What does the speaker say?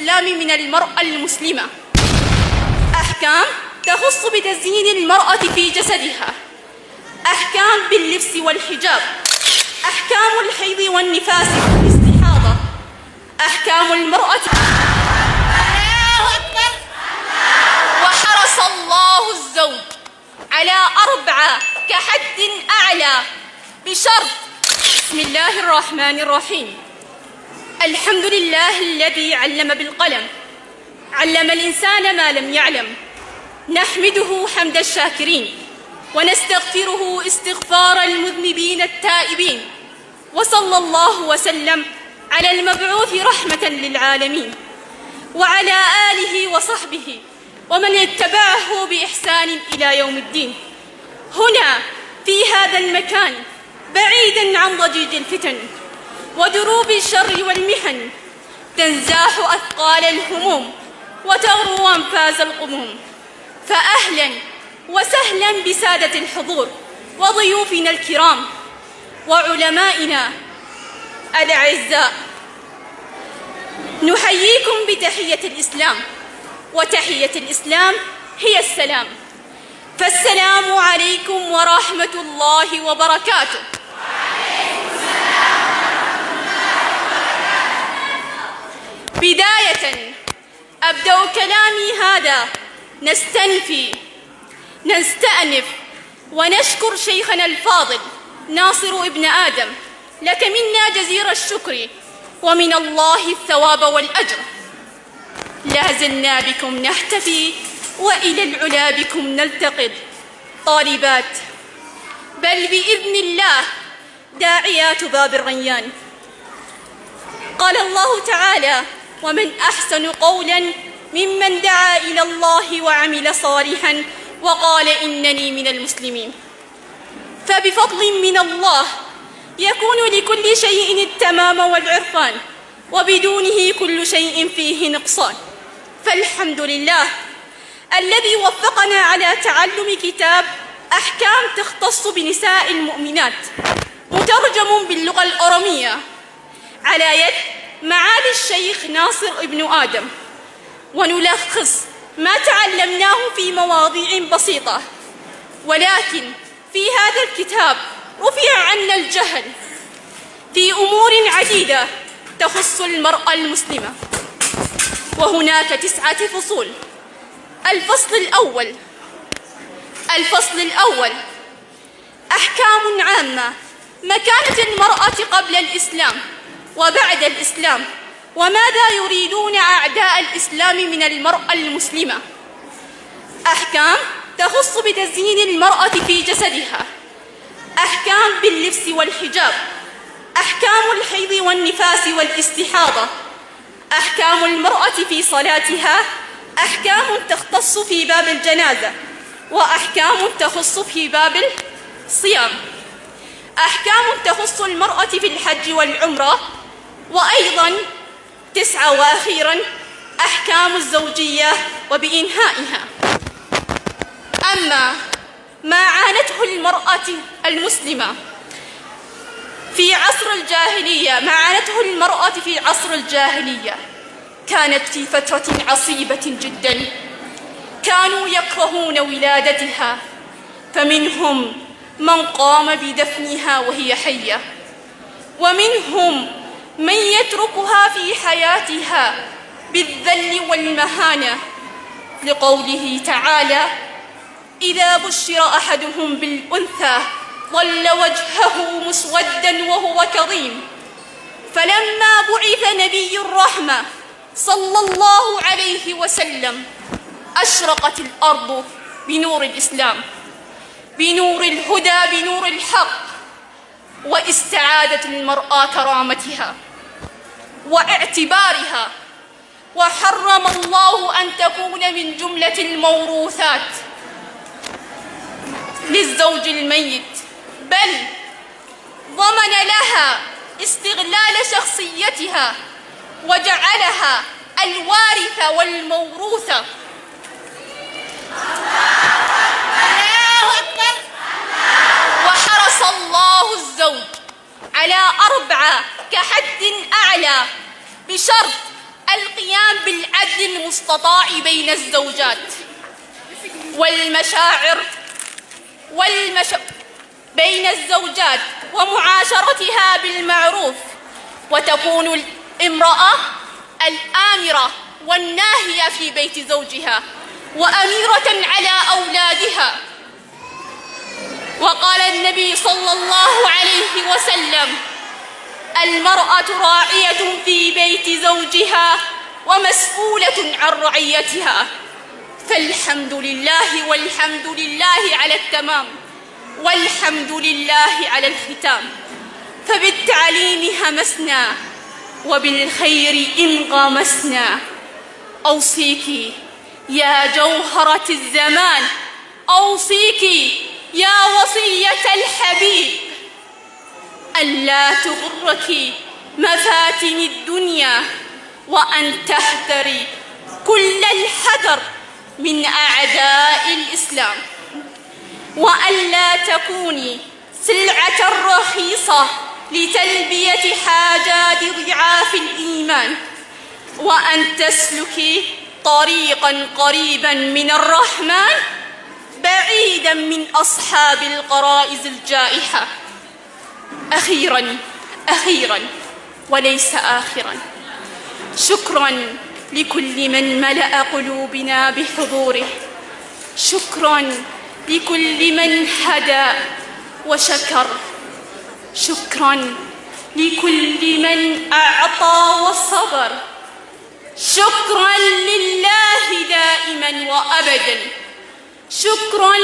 الإسلام من المرأة المسلمة. أحكام تخص بتزيين المرأة في جسدها، أحكام باللبس والحجاب، أحكام الحيض والنفاس والاستحاضة، أحكام المرأة. الله أكبر. وحرص الله الزوج على 4 كحد أعلى بشرط. بسم الله الرحمن الرحيم. الحمد لله الذي علم بالقلم، علم الإنسان ما لم يعلم. نحمده حمد الشاكرين ونستغفره استغفار المذنبين التائبين، وصلى الله وسلم على المبعوث رحمة للعالمين وعلى آله وصحبه ومن اتبعه بإحسان إلى يوم الدين. هنا في هذا المكان بعيداً عن ضجيج الفتن ودروب الشر والمحن تنزاح أثقال الهموم وتغرو أنفاس القموم. فأهلاً وسهلاً بسادة الحضور وضيوفنا الكرام وعلمائنا الأعزاء، نحييكم بتحية الإسلام، وتحية الإسلام هي السلام. فالسلام عليكم ورحمة الله وبركاته. بداية أبدأ كلامي هذا نستأنف ونشكر شيخنا الفاضل ناصر ابن آدم، لك منا جزير الشكر ومن الله الثواب والأجر. لا زلنا بكم نحتفي وإلى العلا بكم نلتقط طالبات، بل بإذن الله داعيات باب الريان. قال الله تعالى: ومن أحسن قولاً ممن دعا إلى الله وعمل صالحاً وقال إنني من المسلمين. فبفضل من الله يكون لكل شيء التمام والعرفان، وبدونه كل شيء فيه نقصان. فالحمد لله الذي وفقنا على تعلم كتاب أحكام تختص بنساء المؤمنات، مترجم باللغة الأرامية على يد معالي الشيخ ناصر ابن آدم، ونلخص ما تعلمناه في مواضيع بسيطة. ولكن في هذا الكتاب رفع عنا الجهل في أمور عديدة تخص المرأة المسلمة، وهناك 9 فصول. الفصل الأول أحكام عامة: مكانة المرأة قبل الإسلام وبعد الإسلام، وماذا يريدون أعداء الإسلام من المرأة المسلمة. أحكام تخص بتزيين المرأة في جسدها، أحكام باللبس والحجاب، أحكام الحيض والنفاس والاستحاضة، أحكام المرأة في صلاتها، أحكام تختص في باب الجنازة، وأحكام تخص في باب الصيام، أحكام تخص المرأة في الحج والعمرة، وأيضاً 9 وأخيراً أحكام الزوجية وبإنهائها. أما ما عانته المرأة المسلمة في عصر الجاهلية، كانت في فترة عصيبة جداً، كانوا يكرهون ولادتها، فمنهم من قام بدفنها وهي حية، ومنهم من يتركها في حياتها بالذل والمهانة، لقوله تعالى: إذا بشر أحدهم بالأنثى ظل وجهه مسوداً وهو كظيم. فلما بعث نبي الرحمة صلى الله عليه وسلم أشرقت الأرض بنور الإسلام، بنور الهدى، بنور الحق، واستعادت المرأة كرامتها واعتبارها، وحرم الله أن تكون من جملة الموروثات للزوج الميت، بل ضمن لها استغلال شخصيتها وجعلها الوارثة والموروثة. وحرص الله الزوج على 4 كحد أعلى بشرط القيام بالعدل المستطاع بين الزوجات بين الزوجات ومعاشرتها بالمعروف، وتكون الامرأة الآمرة والناهية في بيت زوجها وأميرة على أولادها. وقال النبي صلى الله عليه وسلم: المرأة راعية في بيت زوجها ومسؤولة عن رعيتها. فالحمد لله والحمد لله على التمام، والحمد لله على الختام. فبالتعليم همسنا وبالخير إن غمسنا. أوصيك يا جوهرة الزمان، أوصيك يا وصية الحبيب، ألا تغرك مفاتن الدنيا، وأن تحذري كل الحذر من أعداء الإسلام، وألا تكوني سلعة رخيصة لتلبية حاجات ضعاف الإيمان، وأن تسلكي طريقا قريبا من الرحمن بعيدا من أصحاب الغرائز الجائحة. أخيرا وليس آخرا، شكرا لكل من ملأ قلوبنا بحضوره، شكرا لكل من هدى وشكر، شكرا لكل من أعطى وصبر، شكرا لله دائما وأبدا، شكرا